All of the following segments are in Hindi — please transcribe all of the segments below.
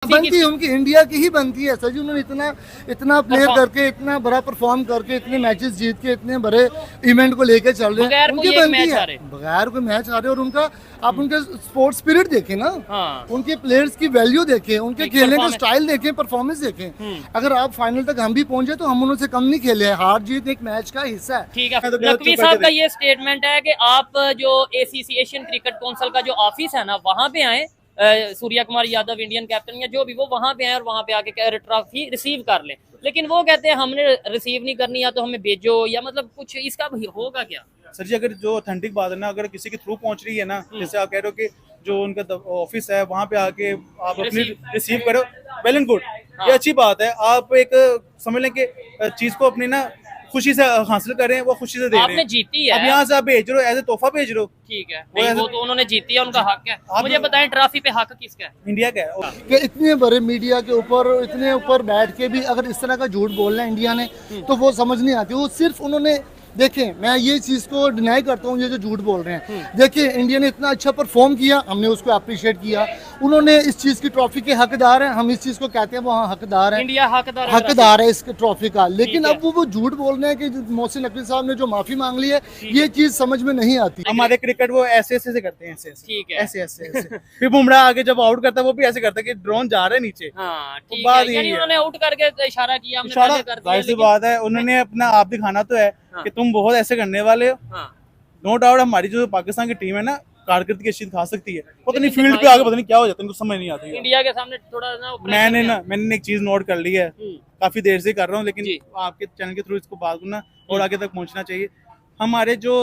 बनती है उनकी, इंडिया की ही बनती है सर जी। उन्होंने इतना इतना प्ले करके, इतना बड़ा परफॉर्म करके, इतने मैचेस जीत के, इतने बड़े इवेंट को लेके चल रहे हैं, उनकी बनती है। बगैर कोई मैच आ रहे, और उनका आप उनके स्पोर्ट्स स्पिरिट देखें ना, उनके प्लेयर्स की वैल्यू देखें, उनके खेलने का स्टाइल देखें, परफॉर्मेंस देखें। अगर आप फाइनल तक हम भी पहुंचे तो हम उनसे कम नहीं खेले हैं। हार जीत एक मैच का हिस्सा है। ठीक है, नकवी साहब का ये स्टेटमेंट है कि आप जो ACC एशियन क्रिकेट काउंसिल का जो ऑफिस है ना, वहाँ पे आए, सूर्या कुमार यादव इंडियन कैप्टन या जो भी, वो वहां पे आए और वहां पे आके ट्रॉफी रिसीव कर ले। लेकिन वो कहते हैं हमने रिसीव नहीं करनी, या तो हमें भेजो, या मतलब कुछ इसका होगा क्या? सर जी, अगर जो ऑथेंटिक बात है ना, अगर किसी के थ्रू पहुंच रही है ना, जैसे आप कह रहे हो कि जो उनका ऑफिस है वहां पे आके आप अपनी रिसीव करो, वेल एंड गुड, ये अच्छी बात है। आप एक समझ लें कि चीज को अपनी ना खुशी से हासिल करें, वो खुशी से दे रहे हैं। आपने जीती है, अब यहाँ से आप भेज रहे हो, एज ए तोहफा भेज रहे हो। ठीक है, नहीं वो तो उन्होंने जीती है, उनका हक है। मुझे बताएं, ट्रॉफी पे हक किसका है? इंडिया का है। कि इतने बड़े मीडिया के ऊपर, इतने ऊपर बैठ के भी अगर इस तरह का झूठ बोलना है इंडिया ने, तो वो समझ नहीं आती। वो सिर्फ उन्होंने, देखें, मैं ये चीज को डिनाई करता हूँ, ये जो झूठ बोल रहे हैं। देखिए, इंडिया ने इतना अच्छा परफॉर्म किया, हमने उसको अप्रिशिएट किया। उन्होंने इस चीज की ट्रॉफी के हकदार हैं, हम इस चीज को कहते हैं वो हकदार है, इंडिया हकदार है इस ट्रॉफी का। लेकिन अब वो झूठ बोल रहे हैं कि मोहसिन नकवी साहब ने जो माफी मांग ली है, ये चीज समझ में नहीं आती। हमारे क्रिकेट वो ऐसे ऐसे से करते हैं, ऐसे ठीक है, ऐसे ऐसे फिर बुमराह आगे जब आउट करता है वो भी ऐसे करता है कि ड्रोन जा रहा है नीचे। ठीक है, यानी उन्होंने आउट करके इशारा किया, जाहिर सी बात है, उन्होंने अपना आप दिखाना तो है कि तुम बहुत ऐसे करने वाले हो। नो डाउट हमारी जो पाकिस्तान की टीम है ना, कारकर्दगी अच्छी दिखा सकती है। पता नहीं फील्ड पे आगे पता नहीं क्या हो जाता है, उनको समझ नहीं आती। इंडिया के सामने थोड़ा ना मैंने एक चीज नोट कर ली है, काफी देर से कर रहा हूँ, लेकिन आपके चैनल के थ्रू इसको बात करना और आगे तक पहुंचना चाहिए। हमारे जो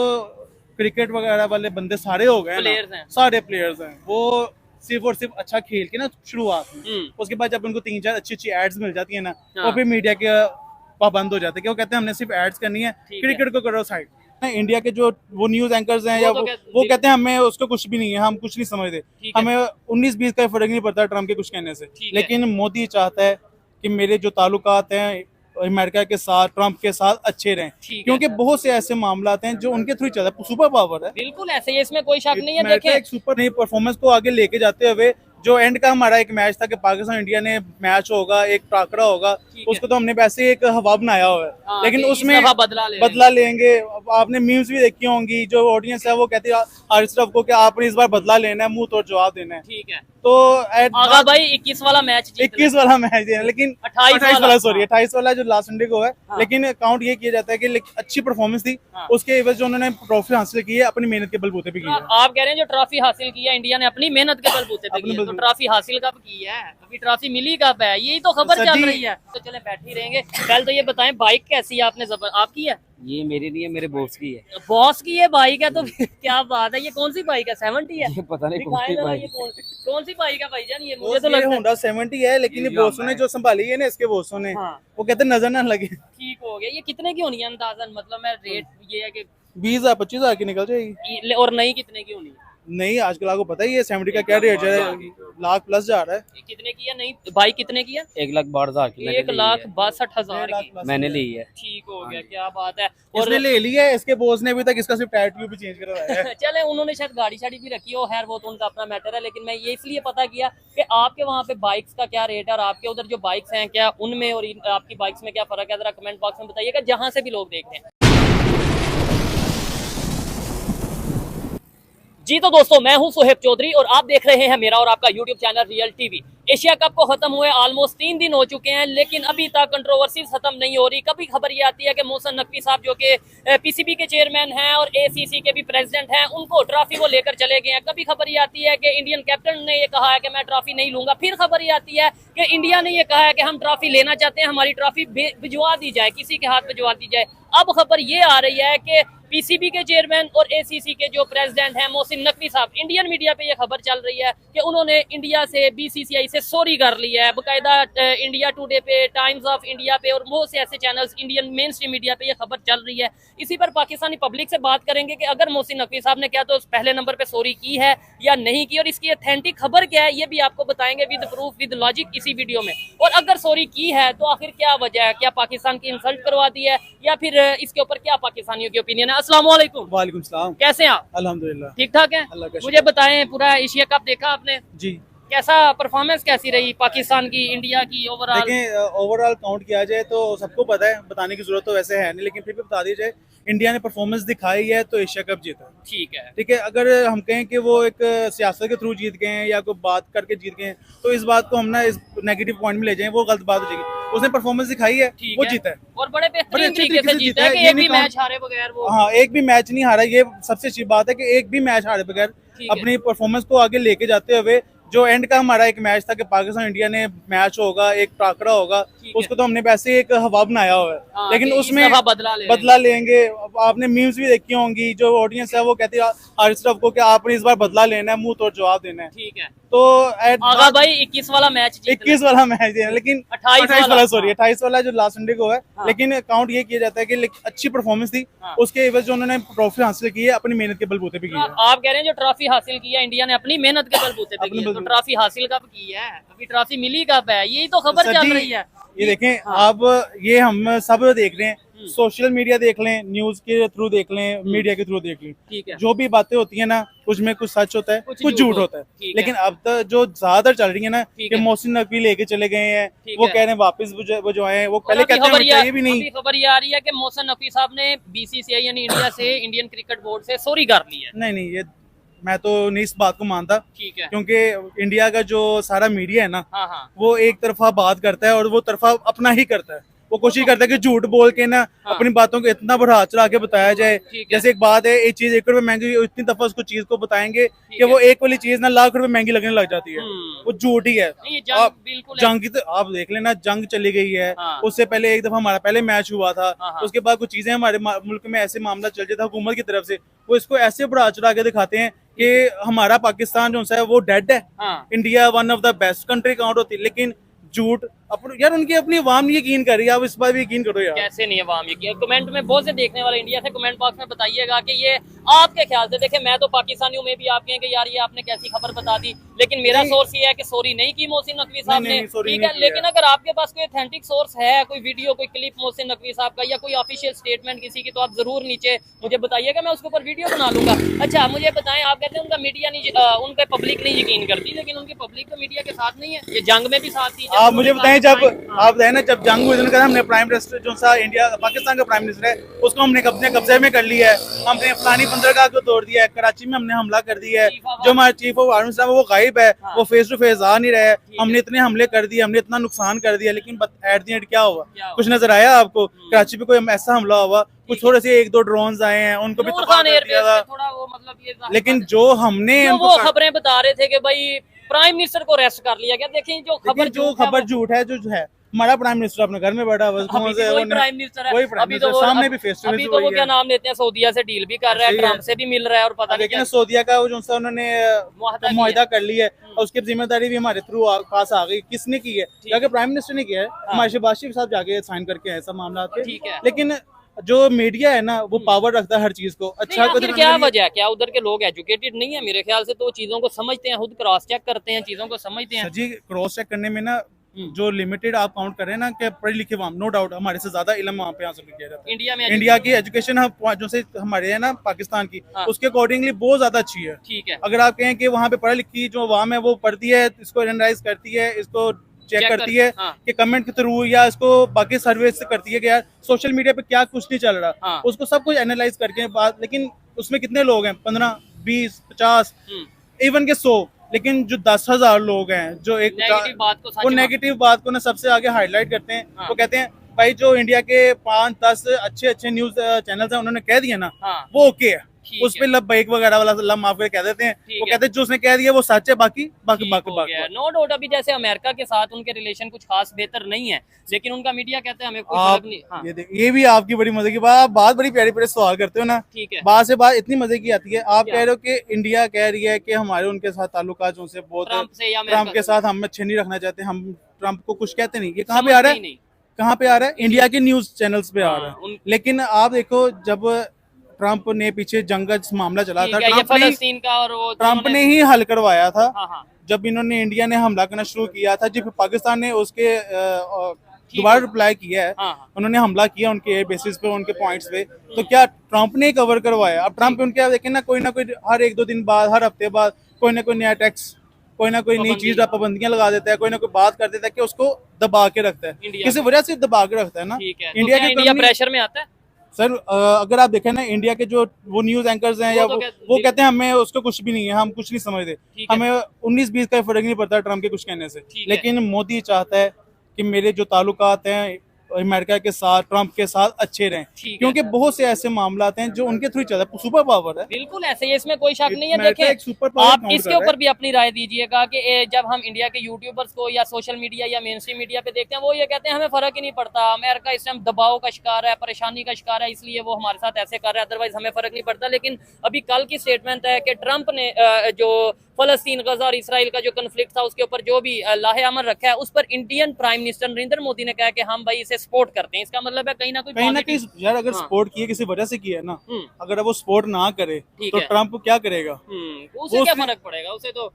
क्रिकेट वगैरह वाले बंदे सारे हो गए, सारे प्लेयर्स हैं, वो सिर्फ और सिर्फ अच्छा खेल के ना शुरुआत में, उसके बाद जब उनको 3-4 अच्छी अच्छी एड्स मिल जाती है ना, वो फिर मीडिया के पाबंद हो जाते हैं कि वो कहते हैं हमने सिर्फ एड्स करनी है, क्रिकेट को करो साइड। इंडिया के जो वो न्यूज एंकर्स हैं या वो कहते हैं हमें उसको कुछ भी नहीं है, हम कुछ नहीं समझते, हमें 19-20 का फर्क नहीं पड़ता ट्रम्प के कुछ कहने से। लेकिन मोदी चाहता है कि मेरे जो ताल्लुकात हैं अमेरिका के साथ, ट्रम्प के साथ अच्छे रहें, क्योंकि बहुत से ऐसे मामला हैं जो उनके थ्रू चलता है। सुपर पावर है, बिल्कुल ऐसे ही, इसमें कोई शक नहीं है। देखिए, एक सुपर नई परफॉर्मेंस को आगे लेके जाते हुए, जो एंड का हमारा एक मैच था कि पाकिस्तान इंडिया ने मैच होगा, एक टाकरा होगा, उसको तो हमने वैसे एक हवा बनाया हुआ है, लेकिन उसमें बदला लेंगे। आपने मीम्स भी देखी होंगी, जो ऑडियंस है वो कहती है हारिस रऊफ को कि आपने इस बार बदला लेना है, मुंह तोड़ जवाब देना है। ठीक है, तो आगा भाई 21 वाला मैच देना, लेकिन 28 वाला जो लास्ट संडे को है। लेकिन काउंट ये किया जाता है कि अच्छी परफॉर्मेंस थी, उसके एवज जो उन्होंने ट्रॉफी हासिल की है, अपनी मेहनत के बलबूते पे की है। आप कह रहे हैं जो ट्रॉफी हासिल की है इंडिया ने अपनी मेहनत के बलबूते पे की है, तो ट्रॉफी हासिल कब की है? अभी ट्रॉफी मिली कब है? यही तो खबर चल रही है। तो चले बैठे रहेंगे। पहले तो ये बताएं, बाइक कैसी है? आपने आपकी है? ये मेरी नहीं है, मेरे बॉस की है। बॉस की है बाइक है, तो क्या बात है। ये कौन सी बाइक है? 70 है? ये पता नहीं कौन सी बाइक है। कौन सी बाइक है भाईजान? ये मुझे तो लगता है होंडा 70 है, लेकिन ये बॉसों ने जो संभाली है ना, इसके बॉसों ने, वो कहते हैं नजर ना लगे। ठीक हो गया। ये कितने की होनी है अंदाजन? मतलब मैं रेट ये है कि 20,000-25,000 की निकल जाएगी। और नई कितने की होनी है? नहीं, आजकल आपको पता ही है 70 का क्या रेट है, लाख प्लस जा रहा है। कितने की है नई बाइक? कितने की है? 1,62,000 की। 1,62,000 की मैंने ली है। ठीक हो गया, क्या बात है। और ले लिया है, इसके बॉस ने अभी तक इसका सिर्फ टायर ट्यूब भी चेंज करवाया है। चले, उन्होंने शायद गाड़ी शाड़ी भी रखी हो, खैर वो तो उनका अपना मैटर है। लेकिन मैं ये इसलिए पता किया कि आपके वहाँ पे बाइक्स का क्या रेट है, और आपके उधर जो बाइक्स हैं क्या उनमें और आपकी बाइक्स में क्या फर्क है, जरा कमेंट बॉक्स में बताइएगा, जहाँ से भी लोग देख रहे हैं। जी तो दोस्तों, मैं हूं सुहेब चौधरी और आप देख रहे हैं मेरा और आपका YouTube channel real TV. Asia cup को खत्म हुए ऑलमोस्ट 3 दिन हो चुके हैं, लेकिन अभी तक कंट्रोवर्सी खत्म नहीं हो रही। कभी खबर ये आती है कि मोहसिन नकवी साहब जो कि पीसीबी के चेयरमैन हैं और ACC के भी प्रेसिडेंट हैं, उनको ट्रॉफी वो लेकर चले गए हैं। कभी खबर ये आती है कि इंडियन कैप्टन ने ये कहा है कि मैं ट्रॉफी नहीं लूंगा। फिर खबर ये आती है कि इंडिया ने ये कहा है कि हम ट्रॉफी लेना चाहते हैं, हमारी ट्रॉफी भिजवा दी जाए, किसी के हाथ भिजवा दी जाए। अब खबर ये आ रही है कि पीसीबी के चेयरमैन और ACC के जो प्रेसिडेंट हैं मोहसिन नकवी साहब, इंडियन मीडिया पे ये खबर चल रही है कि उन्होंने इंडिया से, BCCI से सॉरी कर लिया है। बकायदा इंडिया टुडे पे, टाइम्स ऑफ इंडिया पे और बहुत से ऐसे channels Indian main stream media पे ये खबर चल रही है। इसी पर पाकिस्तानी पब्लिक से बात करेंगे कि अगर मोहसिन नकवी साहब ने क्या तो पहले नंबर पे सॉरी की है या नहीं की, और इसकी ऑथेंटिक खबर क्या है ये भी आपको बताएंगे विद प्रूफ, विद लॉजिक इसी वीडियो में। और अगर सॉरी की है तो आखिर क्या वजह है, क्या पाकिस्तान की इंसल्ट करवा दी है, या फिर इसके ऊपर क्या पाकिस्तानियों की ओपिनियन है। अस्सलाम वालेकुम। वालेकुम सलाम। कैसे हैं आप? अल्हम्दुलिल्लाह ठीक ठाक हैं। मुझे बताएं, पूरा एशिया कप देखा आपने? जी। कैसा परफॉर्मेंस कैसी रही पाकिस्तान की, इंडिया की ओवरऑल? देखें, ओवरऑल काउंट किया जाए तो सबको पता है, बताने की जरूरत तो वैसे है नहीं, लेकिन फिर भी बता दी जाए, इंडिया ने परफॉर्मेंस दिखाई है तो एशिया कप जीता। ठीक है। ठीक है, अगर हम कहें कि वो एक सियासत के थ्रू जीत गए हैं या कोई बात करके जीत गए हैं, तो इस बात को हम ना इस नेगेटिव पॉइंट में ले जाएं, वो गलत बात हो जाएगी। उसने परफॉर्मेंस दिखाई है, वो जीता है और बड़े बड़े बेहतरीन अच्छे तरीके से जीता है कि ये एक भी नहीं मैच हारे बगैर वो। हाँ, एक भी मैच नहीं हारा, ये सबसे अच्छी बात है कि एक भी मैच हारे बगैर अपनी परफॉर्मेंस को आगे लेके जाते हुए, जो एंड का हमारा एक मैच था कि पाकिस्तान इंडिया ने मैच होगा, एक टाकरा होगा, उसको तो हमने वैसे एक हवा बनाया हुआ है। हाँ, लेकिन उसमें बदला लेंगे। आपने मीम्स भी देखी होंगी, जो ऑडियंस है वो कहती है हारिस रऊफ को कि आपने इस बार बदला लेना है, मुंह तोड़ जवाब देना है। ठीक है, तो आगा भाई 21 वाला मैच 21 वाला मैच है, लेकिन 28 वाला जो लास्ट संडे को है। हाँ। लेकिन काउंट ये किया जाता है कि अच्छी परफॉर्मेंस थी, हाँ। उसके एवज जो उन्होंने ट्रॉफी हासिल की है अपनी मेहनत के बलबूते पे की है। आप कह रहे हैं जो ट्रॉफी हासिल की है इंडिया ने अपनी मेहनत के बलबूते पे की है, तो ट्रॉफी हासिल कब की है? अभी ट्रॉफी मिली कब है? यही तो खबर चल रही है। ये देखें, अब ये हम सब देख रहे हैं, सोशल मीडिया देख लें, न्यूज के थ्रू देख लें, मीडिया के थ्रू देख लें, ठीक है। जो भी बातें होती है ना, उसमें कुछ सच होता है, कुछ झूठ होता है। लेकिन अब तक जो ज्यादातर चल रही है ना कि मोहसिन नकवी लेके चले गए हैं, वो कह रहे हैं वापस वो जो आए, वो पहले कहते हैं ये भी नहीं। खबर ये आ रही है कि मोहसिन नकवी साहब ने बीसीसीआई यानी इंडिया से, इंडियन क्रिकेट बोर्ड से सॉरी कर ली है। नहीं, ये मैं तो नहीं इस बात को मानता। ठीक है, क्योंकि इंडिया का जो सारा मीडिया है ना, हाँ। वो एक तरफा बात करता है और वो तरफा अपना ही करता है। वो कोशिश करता है कि झूठ बोल के ना अपनी बातों को इतना बढ़ा चढ़ा के बताया जाए। जैसे एक बात है, एक चीज 1 रुपए महंगी, इतनी दफा उसको चीज को बताएंगे कि वो एक वाली चीज ना लाख रुपए महंगी लगने लग जाती है। वो झूठ ही है। जंग की तो आप देख लेना, जंग चली गई है। उससे पहले एक दफा हमारा पहले मैच हुआ था, उसके बाद कुछ चीजें हमारे मुल्क में ऐसे मामला चल जाता हुकूमत की तरफ से, वो इसको ऐसे बढ़ा चढ़ा के दिखाते हैं कि हमारा पाकिस्तान जो है वो डेड है, India one of the best country count होती है। लेकिन झूठ यार उनकी अपनी अवाम नहीं यकीन कर रही है, आप इस बार भी यकीन करो यार। कैसे नहीं अवाम यकीन? कमेंट में बहुत से देखने वाले इंडिया से कमेंट बॉक्स में बताइएगा कि ये आपके ख्याल से, देखे मैं तो पाकिस्तानी हूँ, मैं भी आप कहें कि यार ये आपने कैसी खबर बता दी, लेकिन मेरा सोर्स ये है कि सॉरी नहीं की मोहसिन नकवी साहब ने। ठीक है, लेकिन अगर आपके पास कोई ऑथेंटिक सोर्स है, कोई वीडियो, कोई क्लिप मोहसिन नकवी साहब का या कोई ऑफिशियल स्टेटमेंट किसी की, तो आप जरूर नीचे मुझे बताइएगा, मैं उसके ऊपर वीडियो बना लूंगा। अच्छा मुझे बताएं, आप कहते हैं उनका मीडिया नहीं, उनका पब्लिक नहीं यकीन करती, लेकिन उनकी पब्लिक तो मीडिया के साथ नहीं है, ये जंग में भी साथ थी। आप मुझे बताएं, जब आप ना जब जंग हुई थी, हमने प्राइम मिनिस्टर जो सा इंडिया पाकिस्तान का प्राइम मिनिस्टर है उसको हमने अपने कब्जे में कर लिया है, हमने फलानी बंदरगाह को तोड़ दिया है, कराची में हमने हमला कर दिया है, जो हमारे चीफ ऑफ आर्मी साहब वो गायब है, वो फेस टू फेस आ नहीं रहे, हमने इतने हमले कर दिए, हमने इतना नुकसान कर दिया, लेकिन एट द एंड क्या हुआ? कुछ नजर आया आपको? कराची पे कोई ऐसा हमला हुआ? कुछ थोड़े से 1-2 ड्रोन्स आए हैं, उनको भी तबाह कर दिया था। लेकिन जो हमने वो खबरें बता रहे थे कि भाई प्राइम मिनिस्टर को अरेस्ट कर लिया गया, देखिए जो खबर झूठ है, जो है हमारा प्राइम मिनिस्टर अपने घर में बैठा हुआ प्राइम मिनिस्टर है, अभी तो सामने भी फेस टू फेस, अभी तो वो क्या नाम लेते हैं, सऊदीया से डील भी कर रहा है, ट्रम्प से भी मिल रहा है, और पता नहीं सऊदीया का जो उन्होंने मुआहदा कर लिया है और उसकी जिम्मेदारी भी हमारे थ्रू पास आ गई। किसने की है? जाके प्राइम मिनिस्टर ने किया है, हमारे शहबाज शरीफ साहब जाके साइन करके ऐसा मामला आते हैं। लेकिन जो मीडिया है ना वो पावर रखता है हर चीज को। अच्छा क्या वजह है? क्या उधर के लोग एजुकेटेड नहीं है? मेरे ख्याल से तो चीजों को समझते हैं, खुद क्रॉस चेक करते हैं, चीजों को समझते हैं। जी, क्रॉस चेक करने में ना जो लिमिटेड आप काउंट कर रहे हैं ना कि पढ़े लिखे वहाँ, नो डाउट हमारे से ज्यादा इल्म वहाँ पे हासिल किया जाता है। इंडिया की एजुकेशन जो से हमारे है ना पाकिस्तान की, उसके अकॉर्डिंगली बहुत ज्यादा अच्छी है। ठीक है, अगर आप कहें कि वहाँ पे पढ़े लिखी जो अवाम है वो पढ़ती है, इसको एनालाइज करती है, इसको चेक करती है कि कमेंट के थ्रू या इसको बाकी सर्वे से करती है कि यार सोशल मीडिया पे क्या कुछ नहीं चल रहा, उसको सब कुछ एनालाइज करके बात। लेकिन उसमें कितने लोग हैं? 15, 20, 50, इवन के 100, लेकिन जो 10,000 लोग हैं जो एक वो नेगेटिव बात को ना सबसे आगे हाईलाइट करते हैं। वो कहते हैं भाई जो इंडिया के 5-10 अच्छे न्यूज चैनल्स हैं उन्होंने कह दिया ना, वो ओके है, उस पे लब्बैक वगैरह वाला लम माफ कह देते हैं। वो कहते हैं जो उसने कह दिया वो सच है, बाकी नो डाउट। अभी जैसे अमेरिका के साथ उनके रिलेशन कुछ खास बेहतर नहीं है, लेकिन उनका मीडिया कहते हैं हमें कोई फर्क नहीं। हाँ। ये भी आपकी बड़ी मजे की बात, बात बड़ी प्यारी प्यारे सवाल करते हो ना। ठीक है, बात से बात इतनी मजे की आती है। आप कह रहे हो कि इंडिया कह रही है कि हमारे उनके साथ ताल्लुकात जो से बहुत, ट्रम्प के साथ हम अच्छे नहीं रखना चाहते, हम ट्रम्प को कुछ कहते नहीं। ये कहाँ पे आ रहा है? कहाँ पे आ रहा है? इंडिया के न्यूज चैनल्स पे आ रहा है। लेकिन आप देखो जब ट्रम्प ने पीछे जंग का मामला चला था, ट्रम्प ने ही हल करवाया था। जब इन्होंने इंडिया ने हमला करना शुरू किया था, जब पाकिस्तान ने उसके दोबारा रिप्लाई किया है, उन्होंने हमला किया उनके बेसिस पे, उनके पॉइंट्स पे, तो क्या ट्रम्प ने कवर करवाया? अब ट्रम्प उनके देखें ना कोई हर 1-2 दिन बाद, हर हफ्ते बाद कोई ना कोई नया टैक्स कोई ना कोई नई चीज पाबंदियां लगा देता है, कोई ना कोई बात कर देता है कि उसको दबा के रखता है, किसी वजह से दबा के रखता है ना। इंडिया प्रेशर में आता है सर। अगर आप देखें ना, इंडिया के जो वो न्यूज एंकर्स हैं या वो कहते हैं हमें उसको कुछ भी नहीं है, हम कुछ नहीं समझते, हमें 19-20 का फर्क नहीं पड़ता ट्रम्प के कुछ कहने से। लेकिन मोदी चाहता है कि मेरे जो ताल्लुकात हैं अमेरिका के साथ, ट्रम्प के साथ अच्छे रहें, क्योंकि बहुत से ऐसे मामला हैं जो उनके थ्रू चलते हैं। सुपर पावर है, बिल्कुल ऐसे ही, इसमें कोई शक नहीं है। देखिए आप इसके ऊपर भी अपनी राय दीजिएगा कि जब हम इंडिया के यूट्यूबर्स को या सोशल मीडिया या मेन स्ट्रीम मीडिया पे देखते हैं, वो ये कहते हैं हमें फर्क ही नहीं पड़ता, अमेरिका इस टाइम दबाव का शिकार है, परेशानी का शिकार है, इसलिए वो हमारे साथ ऐसे कर रहा है, अदरवाइज हमें फर्क नहीं पड़ता। लेकिन अभी कल की स्टेटमेंट है कि ट्रम्प ने जो फलस्तीन, गजा और इसराइल का जो कन्फ्लिक्ट था उसके ऊपर जो भी लाहे अमल रखा है, उस पर Indian prime minister Narendra Modi ने कहा कि हम भाई इसे सपोर्ट करते हैं। इसका मतलब है कहीं ना कहीं यार अगर सपोर्ट किए किसी वजह से किया है ना, अगर वो सपोर्ट ना करे तो ट्रम्प क्या करेगा, उसे क्या फर्क पड़ेगा, उसे तो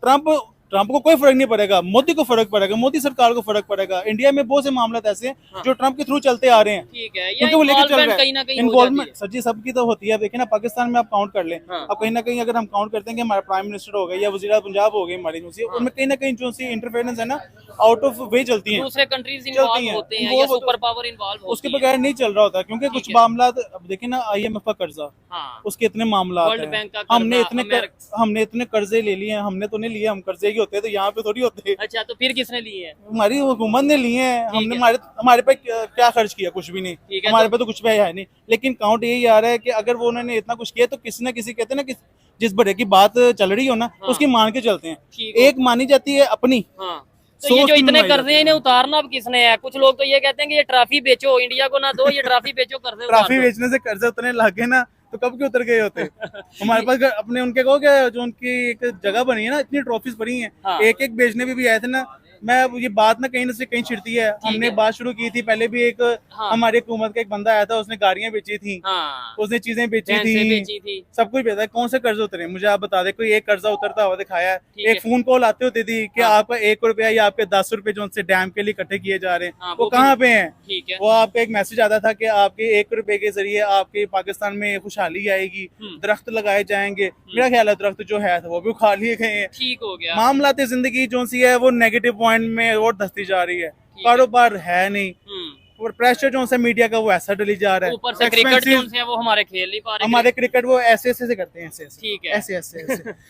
ट्रम्प को कोई फर्क नहीं पड़ेगा, मोदी को फर्क पड़ेगा, मोदी सरकार को फर्क पड़ेगा। इंडिया में बहुत से मामले ऐसे हैं जो ट्रम्प के थ्रू चलते आ रहे हैं, क्योंकि वो लेकर चल रहे हैं। इन्वॉल्वमेंट सर जी सबकी तो होती है। देखिए ना, पाकिस्तान में आप काउंट कर लें, अब कहीं ना कहीं अगर हम काउंट करते हैं कि हमारा प्राइम मिनिस्टर हो गए या वज़ीर पंजाब हो गए, हमारी उनमें कहीं ना कहीं जो सी इंटरफेरेंस है ना, आउट ऑफ वे चलती है, दूसरे कंट्रीज इन्वॉल्व होते हैं या सुपर पावर इन्वॉल्व होती है, उसके बगैर नहीं चल रहा होता। क्योंकि कुछ मामला, अब देखिए ना, IMF का कर्जा, उसके इतने मामला, हमने इतने कर्जे ले लिए हैं, हमने तो नहीं लिए, हम कर्जे ही होते हैं, तो यहाँ पे थोड़ी होते हैं। अच्छा, तो फिर किसने लिए हैं? हमारी हुकूमत ने लिए हैं, हमने हमारे पे क्या खर्च किया, कुछ भी नहीं, हमारे पे तो कुछ भी है नहीं। लेकिन काउंट यही आ रहा है कि अगर वो उन्होंने इतना कुछ किया तो किसी न किसी, कहते हैं ना कि जिस बड़े की बात चल रही हो ना, उसकी मान के चलते हैं। एक मानी जाती है अपनी, तो ये जो इतने कर्जे इन्हें उतारना अब किसने है? कुछ लोग तो ये कहते हैं कि ये ट्रॉफी बेचो, इंडिया को ना दो, ये ट्रॉफी बेचो, कर्जे ट्रॉफी बेचने से कर्जे उतने लगे ना तो कब के उतर गए होते। हमारे पास अपने उनके कहो क्या, जो उनकी एक जगह बनी है ना, इतनी ट्रॉफीज पड़ी हैं, एक बेचने में भी आए थे ना। मैं ये बात ना कहीं से कहीं छिड़ती है। हमने बात शुरू की थी पहले भी, एक हमारी हुकूमत का एक बंदा आया था, उसने गाड़ियां बेची थी, उसने चीजें बेची थी, सब कुछ बेचा। कौन से कर्ज उतरे मुझे आप बता दे, कोई एक कर्जा उतरता हुआ दिखाया? एक फोन कॉल आती होती थी कि आपका 1 रुपया या आपके 10 रुपए जो उनसे डैम के लिए इकट्ठे किए जा रहे हैं, वो कहाँ पे हैं? वो आपका एक मैसेज आता था कि आपके 1 रुपए के जरिए आपके पाकिस्तान में खुशहाली आएगी, दरख्त लगाए जाएंगे। मेरा ख्याल है दरख्त जो है वो भी उखाड़ लिए गए हैं। ठीक हो गया। मामला जिंदगी जो सी है वो नेगेटिव पॉइंट में और धसती जा रही है, कारोबार है नहीं, और प्रेशर जो है मीडिया का वो ऐसा डली जा रहा है। ऊपर से क्रिकेट जो है वो हमारे खेल नहीं पा रहे, हमारे क्रिकेट वो ऐसे करते हैं, ऐसे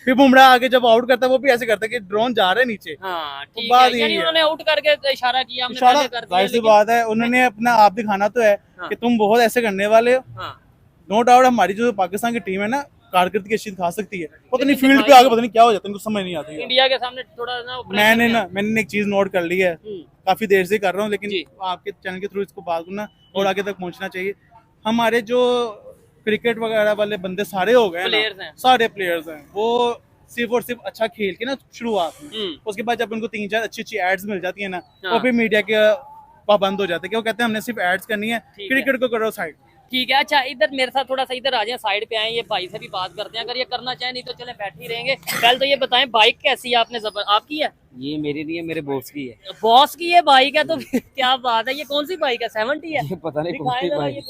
फिर बुमराह आगे जब आउट करता है वो भी ऐसे करता है कि ड्रोन जा रहा है नीचे। यानी उन्होंने आउट करके इशारा किया, जाहिर सी बात है, उन्होंने अपना आप दिखाना तो है कि तुम बहुत ऐसे करने वाले हो। नो डाउट हमारी जो पाकिस्तान की टीम है ना, कारकर्दगी अच्छी दिखा सकती है, पता नहीं फील्ड पे आगे पता नहीं क्या हो जाता है, इनको समझ नहीं आती है। इंडिया के सामने थोड़ा ना मैंने एक चीज नोट कर ली है, काफी देर से कर रहा हूँ, लेकिन आपके चैनल के थ्रू इसको बात करना और आगे तक पहुंचना चाहिए। हमारे जो क्रिकेट वगैरह वाले बंदे सारे हो गए, सारे प्लेयर्स हैं, वो सिर्फ और सिर्फ अच्छा खेल के ना शुरुआत में, उसके बाद जब उनको 3-4 अच्छी एड्स मिल जाती है ना, तो फिर मीडिया के पाबंद हो जाते हैं कि वो कहते हैं हमने सिर्फ एड्स करनी है, क्रिकेट को करो साइड। ठीक है, अच्छा इधर मेरे साथ थोड़ा सा इधर आ जाए, साइड पे आए, ये भाई से भी बात करते हैं, अगर ये करना चाहे, नहीं तो चले बैठ ही रहेंगे। पहले तो ये बताएं, बाइक कैसी है? आपने आपकी है? ये मेरी नहीं है, मेरे बॉस की है। बॉस की है बाइक है, तो क्या बात है। ये कौन सी बाइक है? 70 है? ये पता नहीं कौन सी बाइक,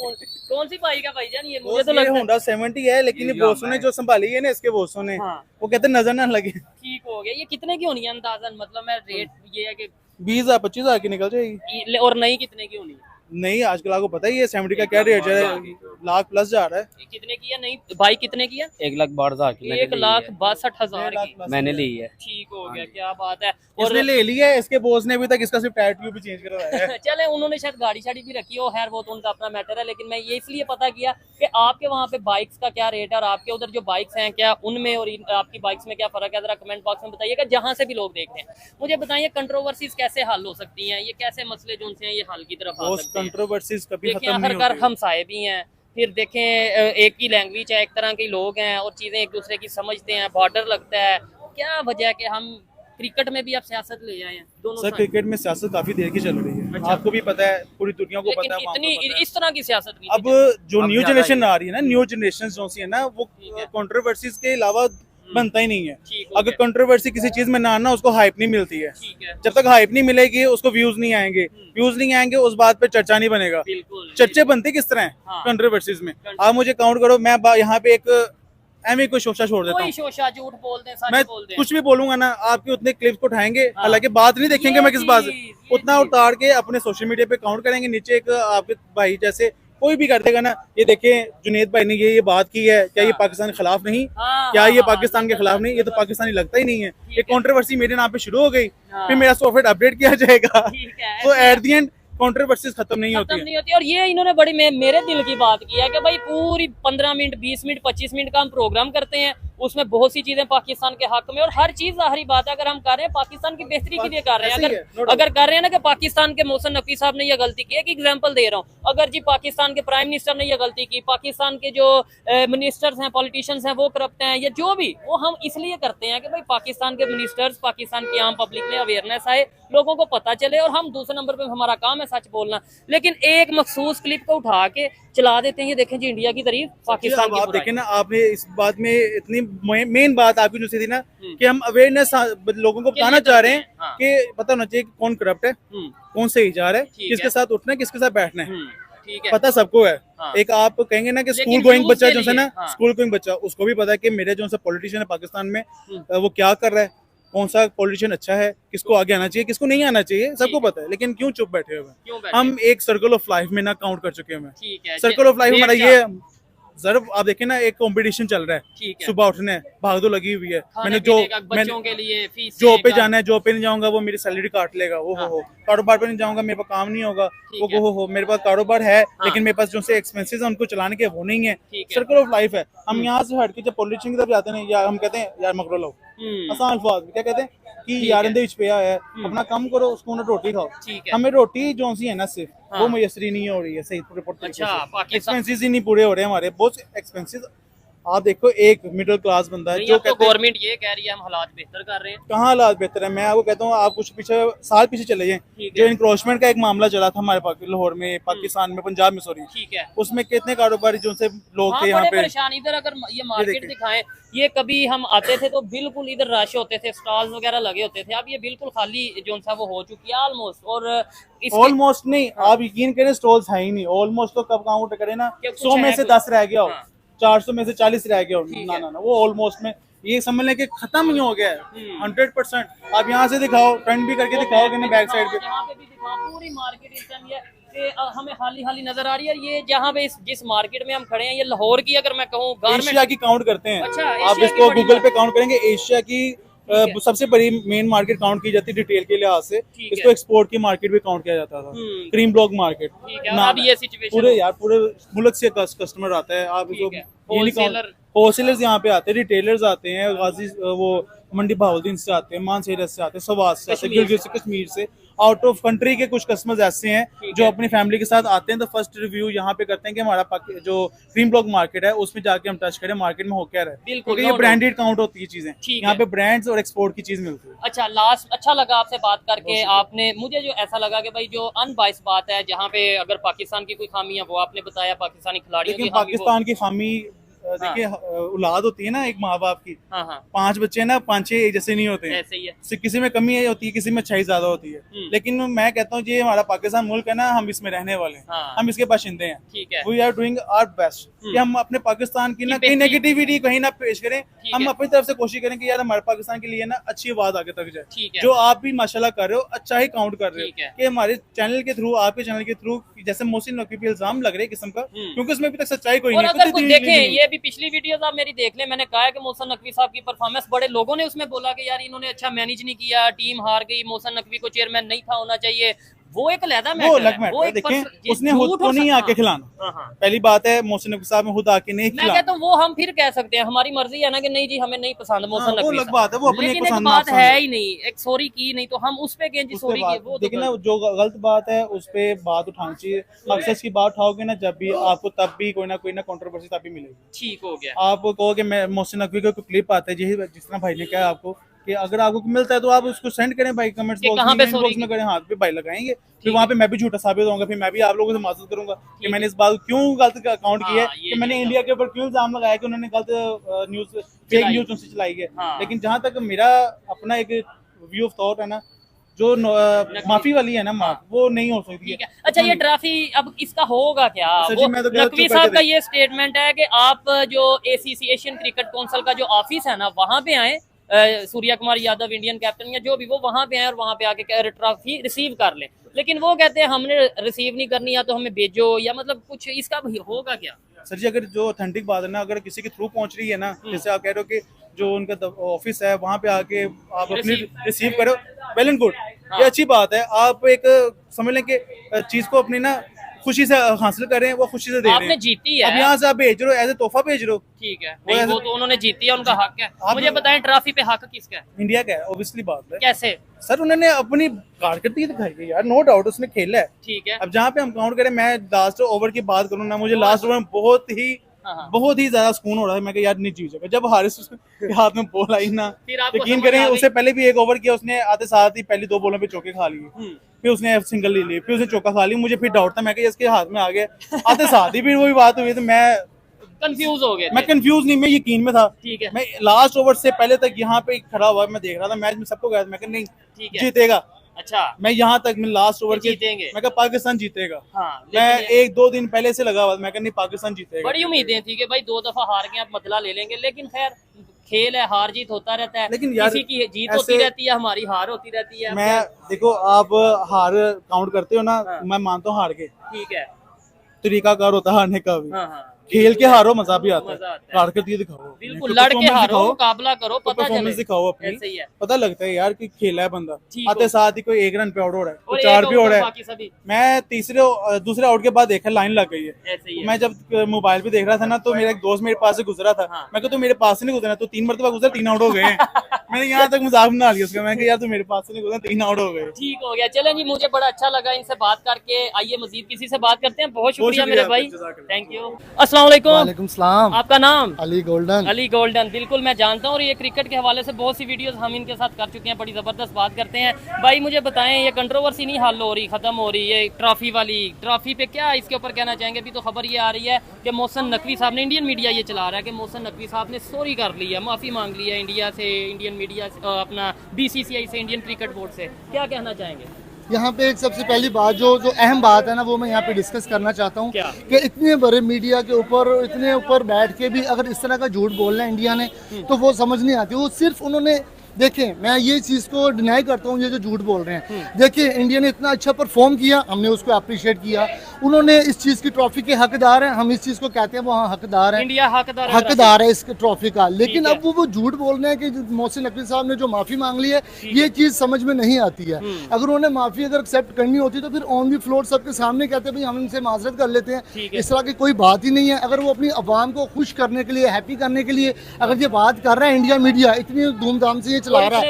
कौन सी बाइक है भाईजान? ये मुझे तो लगता है होंडा 70 है, लेकिन ये बॉसों ने जो संभाली है ना, इसके बॉसों ने, वो कहते नजर ना लगे। ठीक हो गया। ये कितने की होनी है अंदाजन? मतलब मैं रेट ये है कि 20,000-25,000 की निकल जाएगी। और नई कितने की होनी है? नहीं, आजकल आपको पता ही है 70 का क्या रेट है, लाख प्लस जा रहा है। कितने की है नई बाइक? कितने की है? 1,62,000 की। 1,62,000 की मैंने ली है। ठीक हो गया, क्या बात है। और ले लिया है, इसके बॉस ने अभी तक इसका सिर्फ टायर ट्यूब भी चेंज करवाया है। चले, उन्होंने शायद गाड़ी शाड़ी भी रखी हो, खैर वो तो उनका अपना मैटर है, लेकिन मैं ये इसलिए पता किया कि आपके वहाँ पे बाइक्स का क्या रेट है और आपके उधर जो बाइक्स हैं क्या उनमें और आपकी बाइक्स में क्या फर्क है, जरा कमेंट बॉक्स में बताइएगा, जहाँ से भी लोग देख रहे हैं। मुझे बताइए कंट्रोवर्सीज कैसे हल हो सकती हैं, ये कैसे मसले जो उनसे हैं ये हल की तरफ आ सकते हैं? कंट्रोवर्सीज कभी खत्म नहीं होती। हमसाए भी हैं, फिर देखें एक ही लैंग्वेज है, एक तरह के लोग हैं और चीजें एक दूसरे की समझते हैं, बॉर्डर लगता है, क्या वजह है कि हम क्रिकेट में भी आप सियासत ले आए हैं? दोनों सर क्रिकेट में सियासत काफी देर की चल रही है। अच्छा। आपको भी पता है, पूरी दुनिया को पता है, इतनी इस तरह की सियासत नहीं। अब जो न्यू जनरेशन आ रही है ना, न्यू जनरेशन जो सी है ना, वो कंट्रोवर्सीज के अलावा बनता ही नहीं है। अगर कंट्रोवर्सी किसी चीज में ना आना, उसको हाइप नहीं मिलती है। जब तक हाइप नहीं मिलेगी उसको व्यूज नहीं आएंगे, व्यूज नहीं आएंगे उस बात पे चर्चा नहीं बनेगा। चर्चे बनते किस तरह है कंट्रोवर्सीज में? आप मुझे काउंट करो, मैं यहाँ पे एक एवं कोई शोशा छोड़ देता कोई हूँ। शोशा झूठ बोल दें, सच मैं बोल दें। कुछ भी बोलूंगा ना, आपके उतने क्लिप्स को उठाएंगे, हालांकि बात नहीं देखेंगे मैं किस बात से, ये उतना उतार के अपने सोशल मीडिया पे काउंट करेंगे। नीचे एक आपके भाई जैसे कोई भी कर देगा ना, ये देखें जुनेद भाई ने ये बात की है, क्या ये पाकिस्तान के खिलाफ नहीं, क्या ये पाकिस्तान के खिलाफ नहीं, ये तो पाकिस्तानी लगता ही नहीं है। ये कंट्रोवर्सी मेरे नाम पे शुरू हो गई, फिर मेरा सॉफ्टवेयर अपडेट किया जाएगा, तो एट दी एंड कंट्रोवर्सीज खत्म नहीं होती और ये इन्होंने बड़ी मेरे दिल की बात की है कि भाई पूरी 15 मिनट 20 मिनट 25 मिनट का हम प्रोग्राम करते हैं, उसमें बहुत सी चीजें पाकिस्तान के हक में, और हर चीज ज़ाहिरी बात है अगर हम कर रहे हैं पाकिस्तान की बेहतरी के लिए कर रहे हैं। अगर कर रहे हैं ना कि पाकिस्तान के मोहसिन नकवी साहब ने यह गलती की, एक एग्जांपल दे रहा हूँ, अगर जी पाकिस्तान के प्राइम मिनिस्टर ने यह गलती की, पाकिस्तान के जो मिनिस्टर्स हैं, पॉलिटिशियंस हैं वो करप्ट हैं, या जो भी, वो हम इसलिए करते हैं कि भाई पाकिस्तान के मिनिस्टर्स, पाकिस्तान की आम पब्लिक में अवेयरनेस आए, लोगों को पता चले, और हम दूसरे नंबर पे हमारा काम है सच बोलना। लेकिन एक मखसूस क्लिप को उठा के चला देते हैं, ये देखें जी इंडिया की तारीफ, पाकिस्तान की आप देखें ना, आपने इस बात में इतनी मेन बात आपकी जो थी ना कि हम अवेयरनेस लोगों को बताना चाह रहे हैं कि पता होना चाहिए कौन करप्ट है, कौन सही जा रहा है, किसके साथ उठना है, किसके साथ बैठना है, पता सबको है। एक आप कहेंगे ना कि स्कूल गोइंग बच्चा जो है ना, स्कूल गोइंग बच्चा, उसको भी पता है कि मेरे जो पॉलिटिशियन है पाकिस्तान में वो क्या कर रहा है, कौन सा पॉलिटिशियन अच्छा है, किसको आगे आना चाहिए, किसको नहीं आना चाहिए, सबको पता है। लेकिन क्यों चुप बैठे हुए हैं? हम एक सर्कल ऑफ लाइफ में ना काउंट कर चुके हैं। सर्कल ऑफ लाइफ हमारा ये सर, आप देखें ना, एक कंपटीशन चल रहा है, सुबह उठना है, भागदौड़ लगी हुई है, मैंने बच्चों के लिए फीस जॉब पे जाना है, जॉब पे नहीं जाऊंगा वो मेरी सैलरी काट लेगा, वो हो कारोबार पे नहीं जाऊंगा मेरे पास काम नहीं होगा, वो हो मेरे पास कारोबार है लेकिन मेरे पास जो से एक्सपेंसेस है उनको चलाने के वो नहीं है। सर्कल ऑफ लाइफ है। हम यहाँ से हट के जब पॉलिटिशियन की तरफ जाते हैं, या हम कहते हैं यार मकरो लो, आसान अल्फाज में क्या कहते हैं कि यार इंदे विच पिया है, अपना काम करो, उसको रोटी खाओ। हमें रोटी जो सी है ना सिर्फ वो मुयसरी नहीं हो रही है सही पूरे, एक्सपेंसेस ही नहीं पूरे हो रहे हमारे, बहुत एक्सपेंसेस। आप देखो एक मिडिल क्लास बंदा है जो गवर्नमेंट ये कह रही है हम हालात बेहतर कर रहे हैं, कहाँ हालात बेहतर है? मैं आपको कहता हूँ, आप कुछ साल पीछे चले जाएं, जो इंक्रोचमेंट का एक मामला चला था हमारे पास लाहौर में, पाकिस्तान में, पंजाब में, सॉरी, ठीक है, उसमें कितने कारोबारी जो से लोग थे यहाँ पे परेशान। इधर अगर ये मार्केट दिखाएं, ये कभी हम आते थे तो बिल्कुल इधर रश होते थे, स्टॉल्स वगैरह लगे होते थे, अब ये बिल्कुल खाली जो सा वो हो चुकी है ऑलमोस्ट। और ऑलमोस्ट नहीं, आप यकीन करें स्टॉल्स है ही नहीं, ऑलमोस्ट तो कब काउंट करें ना, 100 में से 10 रह गया हो, 400 में से 40 रह गया हो, ना वो ऑलमोस्ट में ये समझ लें कि खत्म ही हो गया है 100%। आप यहाँ से दिखाओ, टर्न भी करके दिखाओ कि बैक साइड पे पूरी मार्केट इस टाइम ये हमें खाली खाली नजर आ रही है। ये जहाँ पे जिस मार्केट में हम खड़े हैं, ये लाहौर की अगर मैं कहूँ, एशिया की काउंट करते हैं। अच्छा, आप इसको गूगल पे काउंट करेंगे, एशिया की सबसे बड़ी मेन मार्केट काउंट की जाती है डिटेल के लिहाज से, इसको एक्सपोर्ट की मार्केट भी काउंट किया जाता था, क्रीम ब्लॉक मार्केट। अब ये सिचुएशन पूरे यार पूरे मुल्क से कस्टमर आता है, आप होलसेलर्स यहाँ पे आते हैं, रिटेलर्स आते हैं, गाजी वो मंडी बहाउद्दीन से आते हैं, मानसेरत से आते हैं, सवात से आते हैं, गिलगित से, कश्मीर से, आउट ऑफ कंट्री के कुछ कस्टमर्स ऐसे हैं जो अपनी फैमिली के साथ आते हैं। तो फर्स्ट रिव्यू यहाँ पे करते हैं कि हमारा जो क्रीम ब्लॉक मार्केट है उसमें जाके हम टच करें, मार्केट में हो क्या रहा है, क्योंकि ये ब्रांडेड काउंट होती है चीजें, यहाँ पे ब्रांड्स और एक्सपोर्ट की चीज मिलती है। अच्छा, लास्ट अच्छा लगा आपसे बात करके। आपने मुझे जो ऐसा लगा कि भाई जो अनबाइस बात है, जहाँ पे अगर पाकिस्तान की कोई खामी है वो आपने बताया, पाकिस्तानी खिलाड़ियों की पाकिस्तान की खामी देखिए, औलाद होती है ना एक माँ बाप की, 5 बच्चे ना 5-6 एक जैसे नहीं होते हैं, ऐसे ही है। किसी में कमी होती है, किसी में अच्छाई ज्यादा होती है, लेकिन मैं कहता हूँ ये हमारा पाकिस्तान मुल्क है ना, हम इसमें रहने वाले हैं, हम इसके बाशिंदे हैं, we are doing our best कि हम अपने पाकिस्तान की ना कहीं नेगेटिविटी कहीं ना पेश करें, हम अपनी तरफ से कोशिश करें कि यार हमारे पाकिस्तान के लिए ना अच्छी आवाज आगे तक जाए। जो आप भी माशाल्लाह कर रहे हो, अच्छा ही काउंट कर रहे हो कि हमारे चैनल के थ्रू, आपके चैनल के थ्रू, जैसे मोहसिन नकवी पे इल्जाम लग रहे किस्म का, क्योंकि उसमें अभी तक सच्चाई कोई नहीं। देखें, ये भी पिछली वीडियोस आप मेरी देख ले, मैंने कहा है कि मोहसिन नकवी साहब की परफॉर्मेंस, बड़े लोगों ने उसमें बोला कि यार इन्होंने अच्छा मैनेज नहीं किया, टीम हार गई, मोहसिन नकवी को चेयरमैन नहीं था होना चाहिए, वो एक अलग मैटर है। वो देखें, उसने खुद को नहीं आके खिलाना, पहली बात है। मोहसिन नकवी साहब ने खुद आके नहीं खिलाना। मैं कहता हूं वो हम फिर कह सकते हैं, हमारी मर्जी है ना कि नहीं जी हमें नहीं पसंद मोहसिन नकवी, अलग बात है, वो अपनी एक बात है ही नहीं, एक सॉरी की नहीं तो हम उस पे कहें सॉरी की, वो देखिए ना, जो गलत बात है उस पे बात उठानी चाहिए। अक्सर की बात उठाओगे ना जब भी, आपको तब भी कोई ना कंट्रोवर्सी तब भी मिलेगी। ठीक हो गया। आप कहो कि मैं मोहसिन नकवी का कोई क्लिप आता है, जिस तरह भाई ने कहा आपको कि अगर आपको मिलता है तो आप उसको सेंड करें भाई, कमेंट्स बॉक्स में करें, हाथ पे भाई लगाएंगे, फिर वहाँ पे मैं भी झूठा साबित होऊंगा, फिर मैं भी आप लोगों से माजूद करूंगा कि मैंने इस बात क्यों गलत अकाउंट किया है, कि मैंने इंडिया के ऊपर क्यों इल्जाम लगाया कि उन्होंने गलत न्यूज, फेक न्यूज उनसे चलाई है। लेकिन जहाँ तक मेरा अपना एक व्यू ऑफ थॉट है ना, जो माफी वाली है ना वो नहीं हो सकती है। अच्छा, ये ट्रॉफी अब इसका होगा क्या? वो नकवी साहब का ये स्टेटमेंट है कि आप जो ACC एशियन क्रिकेट काउंसिल का जो ऑफिस है ना वहाँ पे आए, सूर्या कुमार यादव इंडियन कैप्टन या जो भी वो वहाँ पे आए और वहाँ पे आके ट्रॉफी रिसीव कर ले। लेकिन वो कहते हैं हमने रिसीव नहीं करनी, या तो हमें भेजो, या मतलब कुछ इसका होगा क्या? सर जी, अगर जो ऑथेंटिक बात है ना, अगर किसी के थ्रू पहुंच रही है ना, जैसे आप कह रहे हो कि जो उनका ऑफिस है वहाँ पे आके आप अपनी रिसीव करो, वेल एंड गुड, ये अच्छी बात है। आप एक समझ लें कि चीज को अपनी ना खुशी से हासिल करें, वो खुशी से दे रहे हैं। आपने जीती है, अब यहाँ से आप भेज रहे हो, एज ए तोहफा भेज रहे हो, ठीक है, नहीं वो तो उन्होंने जीती है, उनका हक है। मुझे बताएं ट्रॉफी पे हक किसका है? इंडिया का है, ऑब्वियसली बात है। कैसे? सर उन्होंने अपनी कारकर्दगी दिखाई है यार, नो डाउट उसने खेला है, ठीक है। अब जहाँ पे हम काउंट करें, मैं लास्ट ओवर की बात करूँ ना, मुझे लास्ट ओवर में बहुत ही ज्यादा सुकून हो रहा है। मैं यार नहीं जीतेगा, जब हारिस के हाथ में बॉल आई ना, यकीन करें उससे पहले भी एक ओवर किया उसने, आते साथ ही पहली 2 बॉलों पे चौके खा लिए, फिर उसने सिंगल ले ली, फिर उसने चौका खा ली। मुझे फिर डाउट था, मैं इसके हाथ में आ गया, आते साथ ही फिर वही बात हुई, तो मैं कंफ्यूज हो गया। मैं कंफ्यूज नहीं, मैं यकीन में था, ठीक है। मैं लास्ट ओवर से पहले तक यहाँ पे खड़ा हुआ, मैं देख रहा था मैच में, सबको गया, मैं नहीं जीतेगा। अच्छा, मैं यहाँ तक मैं लास्ट ओवर जीतेंगे, मैं पाकिस्तान जीतेगा। हाँ, मैं 1-2 दिन पहले से लगा हुआ, मैं नहीं पाकिस्तान जीतेगा। बड़ी उम्मीदें थी कि भाई 2 दफा हार गए, आप बदला ले लेंगे, लेकिन खैर खेल है, हार जीत होता रहता है, लेकिन किसी की जीत होती रहती है, हमारी हार होती रहती है। मैं देखो, आप हार काउंट करते हो ना, मैं मानता हूँ हार के, ठीक है, तरीकाकार होता है हारने का भी। खेल के हारो मजा भी आता है, कारकर्दगी दिखाओ, बिल्कुल लड़के हारो, मुकाबला करो, पता चले, दिखाओ अपनी, पता लगता है यार कि खेला है बंदा। आते साथ ही कोई 1 रन पे आउट हो रहा है, कोई 4 पे हो रहा है। मैं दूसरे आउट के बाद देखा लाइन लग गई है। मैं जब मोबाइल पे देख रहा था ना, तो मेरा एक दोस्त मेरे पास से गुजरा था, मैं कहा तो मेरे पास से नहीं गुजरा, तो 3 मरतबा गुजरा, 3 आउट हो गए। मैंने यहाँ तक मजाक बना लिया उसका, मैं यार तो मेरे पास से नहीं गुजरा, 3 आउट हो गए। ठीक हो गया, चलें जी, मुझे बड़ा अच्छा लगा इनसे बात करके। आइए मजीद किसी से बात करते हैं। बहुत शुक्रिया मेरे भाई, थैंक यू। अस्सलाम वालेकुम। आपका नाम? अली गोल्डन। अली गोल्डन, बिल्कुल मैं जानता हूँ, और ये क्रिकेट के हवाले से बहुत सी वीडियोस हम इनके साथ कर चुके हैं, बड़ी ज़बरदस्त बात करते हैं। भाई मुझे बताएं, ये कंट्रोवर्सी नहीं हल हो रही, ख़त्म हो रही है ट्रॉफी वाली, ट्रॉफी पे क्या इसके ऊपर कहना चाहेंगे? अभी तो खबर ये आ रही है कि मोहसिन नकवी साहब ने, इंडियन मीडिया ये चला रहा है कि मोहसिन नकवी साहब ने सॉरी कर ली है, माफ़ी मांग ली है इंडिया से, इंडियन मीडिया से, अपना BCCI से, इंडियन क्रिकेट बोर्ड से। क्या कहना चाहेंगे? यहाँ पे एक सबसे पहली बात जो अहम बात है ना, वो मैं यहाँ पे डिस्कस करना चाहता हूँ कि इतने बड़े मीडिया के ऊपर, इतने ऊपर बैठ के भी अगर इस तरह का झूठ बोलना है इंडिया ने, तो वो समझ नहीं आती। वो सिर्फ उन्होंने, देखें मैं ये चीज़ को डिनाई करता हूँ, ये जो झूठ बोल रहे हैं, देखिए इंडिया ने इतना अच्छा परफॉर्म किया, हमने उसको अप्रिशिएट किया, उन्होंने इस चीज़ की ट्रॉफी के हकदार हैं, हम इस चीज़ को कहते हैं वो हाँ हकदार है, इंडिया हकदार है इस ट्रॉफी का। लेकिन अब वो झूठ बोल रहे हैं कि मोहसिन नकवी साहब ने जो माफ़ी मांग ली है, ये चीज़ समझ में नहीं आती है। अगर उन्होंने माफ़ी अगर एक्सेप्ट करनी होती तो फिर ऑन दी फ्लोर सबके सामने कहते भाई हम इनसे माजरत कर लेते हैं, इस तरह की कोई बात ही नहीं है। अगर वो अपनी अवाम को खुश करने के लिए, हैप्पी करने के लिए अगर ये बात कर रहा है, इंडिया मीडिया इतनी धूमधाम से ये चला रहा है,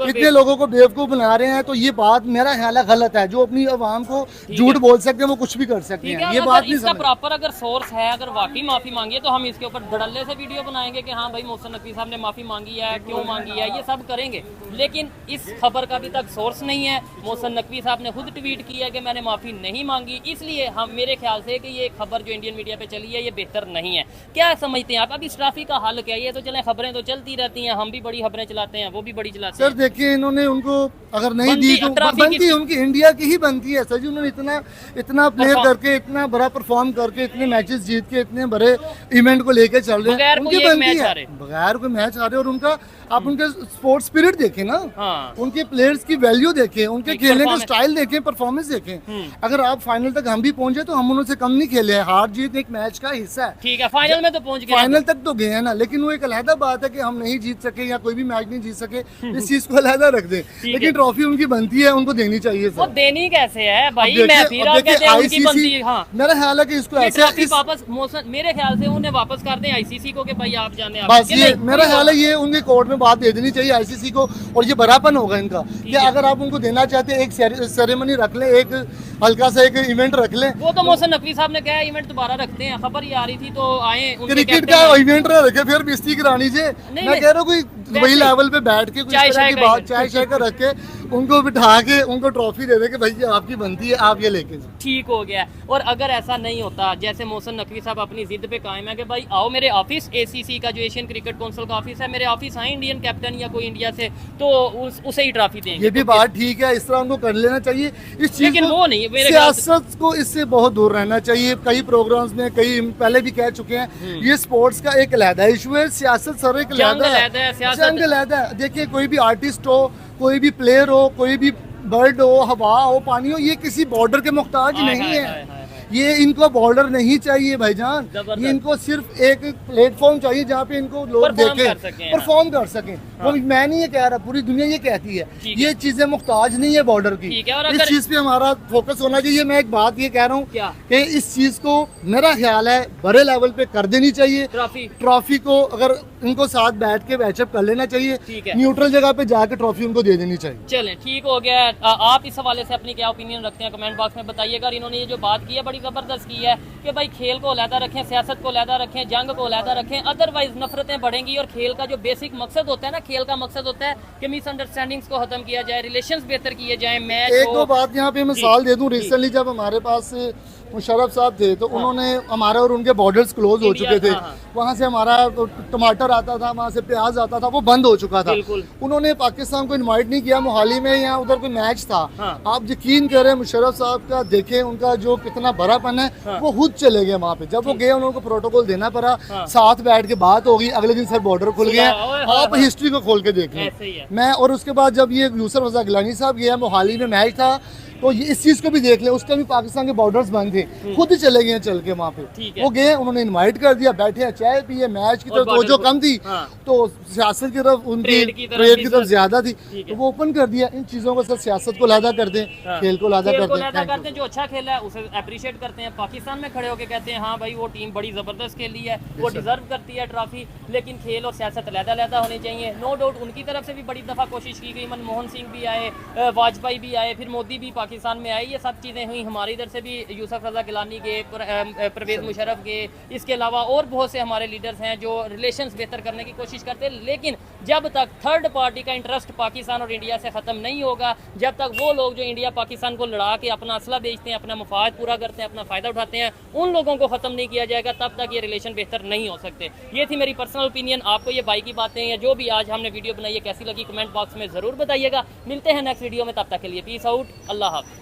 इतने लोगों को बेवकूफ बना रहे हैं, तो ये बात मेरा ख्याल है गलत है। जो अपनी अवाम को झूठ बोल सकते हैं वो कुछ भी कर सकते हैं, ये बात नहीं इसका प्रॉपर अगर सोर्स है, अगर वाकई माफी मांगी है, तो हम इसके ऊपर धड़ल्ले से वीडियो बनाएंगे कि हाँ भाई मोहसिन नकवी साहब ने माफी मांगी है, क्यों मांगी है, ये सब करेंगे। लेकिन इस खबर का अभी तक सोर्स नहीं है। मोहसिन नकवी साहब ने खुद ट्वीट किया कि मैंने माफी नहीं मांगी, इसलिए हम, मेरे ख्याल से कि ये खबर जो इंडियन मीडिया पे चली है ये बेहतर नहीं है। क्या समझते हैं आप? अब इस ट्रॉफी का हल क्या है? ये तो चले, खबरें तो चलती रहती हैं, हम भी बड़ी खबरें चलाते हैं, वो भी बड़ी चलाते हैं। देखिए इन्होंने उनको अगर नहीं दी तो बनती उनकी इंडिया की ही बनती है सर जी। उन्होंने इतना प्लेयर करके, इतना बड़ा परफॉर्म करके, इतने मैचेस जीत के, इतने बड़े इवेंट को लेके चल रहे हैं, उनकी बनती है बगैर कोई मैच आ रहे। और उनका आप उनके स्पोर्ट्स स्पिरिट देखें ना, उनके प्लेयर्स की वैल्यू देखें, उनके खेलने का स्टाइल देखें, परफॉर्मेंस देखें। अगर आप फाइनल तक हम भी पहुंचे तो हम उनसे कम नहीं खेले हैं। हार जीत एक मैच का हिस्सा है, ठीक है, फाइनल में तो पहुंच गए, फाइनल तक तो गए हैं ना। लेकिन वो एक अलहदा बात है कि हम नहीं जीत सके या कोई भी मैच नहीं जीत सके, इस चीज को अलहदा रख दें। लेकिन ट्रॉफी उनकी बनती है, उनको देनी चाहिए। वो देनी कैसे है भाई? मैं फिर कहते हैं उनकी बनती है। हाँ, मेरा ख्याल है कि इसको ऐसे वापस मेरे ख्याल से उन्हें वापस कर दें ICC को कि भाई आप जाने। बस ये मेरा ख्याल है, ये उनके कोर्ट में बात दे देनी चाहिए ICC को, और ये बरापन होगा इनका कि अगर आप उनको देना चाहते हैं, एक सेरेमनी रख ले, एक हल्का सा एक इवेंट रख ले। वो तो मोहसिन नकवी साहब ने कहा इवेंट दोबारा रखते हैं, खबर ये आ रही थी तो आए। क्रिकेट का इवेंट रखे, फिर बेइज्जती करानी से मैं कह रहा हूँ कोई वही लेवल पे बैठ के चाय शाय का रख के उनको बिठा के उनको ट्रॉफी दे दे कि भाई ये आपकी बनती है, आप ये लेके जाओ। ठीक हो गया। और अगर ऐसा नहीं होता, जैसे मोहसिन नकवी साहब अपनी जिद पे कायम है कि भाई आओ मेरे ऑफिस, ACC का जो एशियन क्रिकेट काउंसिल का ऑफिस है, मेरे ऑफिस आए इंडियन कैप्टन या कोई इंडिया से, तो उसे ही ट्रॉफी देंगे, ये भी बात ठीक है, इस तरह उनको कर लेना चाहिए। इस चीज लेकिन को वो नहीं, मेरे ख्याल से सियासत को इससे बहुत दूर रहना चाहिए। कई प्रोग्राम्स में कई पहले भी कह चुके हैं, ये स्पोर्ट्स का एक अलहदा इशू है, सियासत सर एक जंग अलहदा अलहदा है, सियासत- जंग अलहदा है। देखिए कोई भी आर्टिस्ट हो, कोई भी प्लेयर हो, कोई भी बर्ड हो, हवा हो, पानी हो, ये किसी बॉर्डर के मुख्ताज हाय, नहीं हाय, है। हाय, हाय, हाय। ये इनको बॉर्डर नहीं चाहिए भाईजान, जबरदस्त। ये इनको सिर्फ एक प्लेटफॉर्म चाहिए जहाँ पे इनको लोग परफॉर्म देखें, कर सकें, परफॉर्म कर सकें। वो मैं नहीं ये कह रहा, पूरी दुनिया ये कहती है, ठीक है। ये चीजें मुख्ताज नहीं है बॉर्डर की। ठीक है, और इस अगर- चीज पे हमारा फोकस होना चाहिए। मैं एक बात ये कह रहा हूँ क्या? कि इस चीज को मेरा ख्याल है बड़े लेवल पे कर देनी चाहिए। ट्रॉफी ट्रॉफी को अगर इनको साथ बैठ के मैचअप कर लेना चाहिए, ठीक है। न्यूट्रल जगह पे जाके ट्रॉफी उनको दे देनी चाहिए। चलें, ठीक हो गया। आप इस हवाले से अपनी क्या ओपिनियन रखते हैं, कमेंट बॉक्स में बताइएगा। और इन्होंने ये जो बात की है बड़ी ज़बरदस्त की है कि भाई खेल को अलहदा रखें, सियासत को अलहदा रखें, जंग को अलहदा रखें, अदरवाइज नफरतें बढ़ेंगी। और खेल का जो बेसिक मकसद होता है ना, खेल का मकसद होता है कि मिसअंडरस्टैंडिंग्स को खत्म किया जाए, रिलेशंस बेहतर किए जाए, मैच एक दो बात यहाँ पे मिसाल दे दूं, जी। रिसेंटली जब हमारे पास मुशर्रफ साहब थे तो उन्होंने हमारे और उनके बॉर्डर्स क्लोज हो इंडिया- चुके थे। हाँ, हाँ। वहाँ से हमारा टमाटर आता था, वहाँ से प्याज आता था, वो बंद हो चुका था। बिल्कुल। उन्होंने पाकिस्तान को इनवाइट नहीं किया, मोहाली में या उधर कोई मैच था। हाँ। आप यकीन करें मुशर्रफ साहब का देखें उनका जो कितना बड़ापन है, हाँ। वो खुद चले गए वहाँ पे। जब वो गए उनको प्रोटोकॉल देना पड़ा, हाँ। साथ बैठ के बात होगी, अगले दिन सर बॉर्डर खुल गया। ओए, हाँ, आप हाँ। हिस्ट्री को खोल के देख लें। ऐसे ही है। मैं और उसके बाद जब ये यूसुफ रज़ा गिलानी साहब गया, मोहाली में मैच था, तो ये इस चीज को भी देख ले, उस टाइम भी पाकिस्तान के बॉर्डर्स बंद थे, खुद ही चले गए चल के वहाँ ठीक पे। है। वो गए, उन्होंने इनवाइट कर दिया, बैठे हैं, चाय पिए, मैच की और तरफ border तवज्जो को- कम थी, हाँ। तो सियासत की तरफ उनकी ट्रेड की तरफ ट्रेड की भी तरफ सर- ज्यादा थी, ठीक है। तो वो ओपन कर दिया। इन चीजों को सर सियासत को लादा कर दें, हाँ। खेल को लादा खेल कर को दें। लादा Thank you, करते हैं, जो अच्छा खेला है उसे अप्रिशिएट करते हैं। पाकिस्तान में खड़े होकर कहते हैं हाँ भाई वो टीम बड़ी ज़बरदस्त खेली है, वो डिजर्व करती है ट्रॉफी, लेकिन खेल और सियासत अलग-अलग होनी चाहिए। नो डाउट उनकी तरफ से भी बड़ी दफ़ा कोशिश की गई, मनमोहन सिंह भी आए, वाजपेयी भी आए, फिर मोदी भी पाकिस्तान में आए, ये सब चीज़ें हुई। हमारी इधर से भी यूसुफ रज़ा गिलानी गए, परवेज़ मुशर्रफ गए, इसके अलावा और बहुत से हमारे लीडर्स हैं जो रिलेशंस बेहतर करने की कोशिश करते हैं। लेकिन जब तक थर्ड पार्टी का इंटरेस्ट पाकिस्तान और इंडिया से ख़त्म नहीं होगा, जब तक वो लोग जो इंडिया पाकिस्तान को लड़ा के अपना असला बेचते हैं, अपना मफाद पूरा करते हैं, अपना फ़ायदा उठाते हैं, उन लोगों को ख़त्म नहीं किया जाएगा, तब तक ये रिलेशन बेहतर नहीं हो सकते। ये थी मेरी पर्सनल ओपिनियन। आपको ये भाई की बातें या जो भी आज हमने वीडियो बनाई है कैसी लगी, कमेंट बॉक्स में ज़रूर बताइएगा। मिलते हैं नेक्स्ट वीडियो में, तब तक के लिए पीस आउट, अल्लाह हाफ़िज़।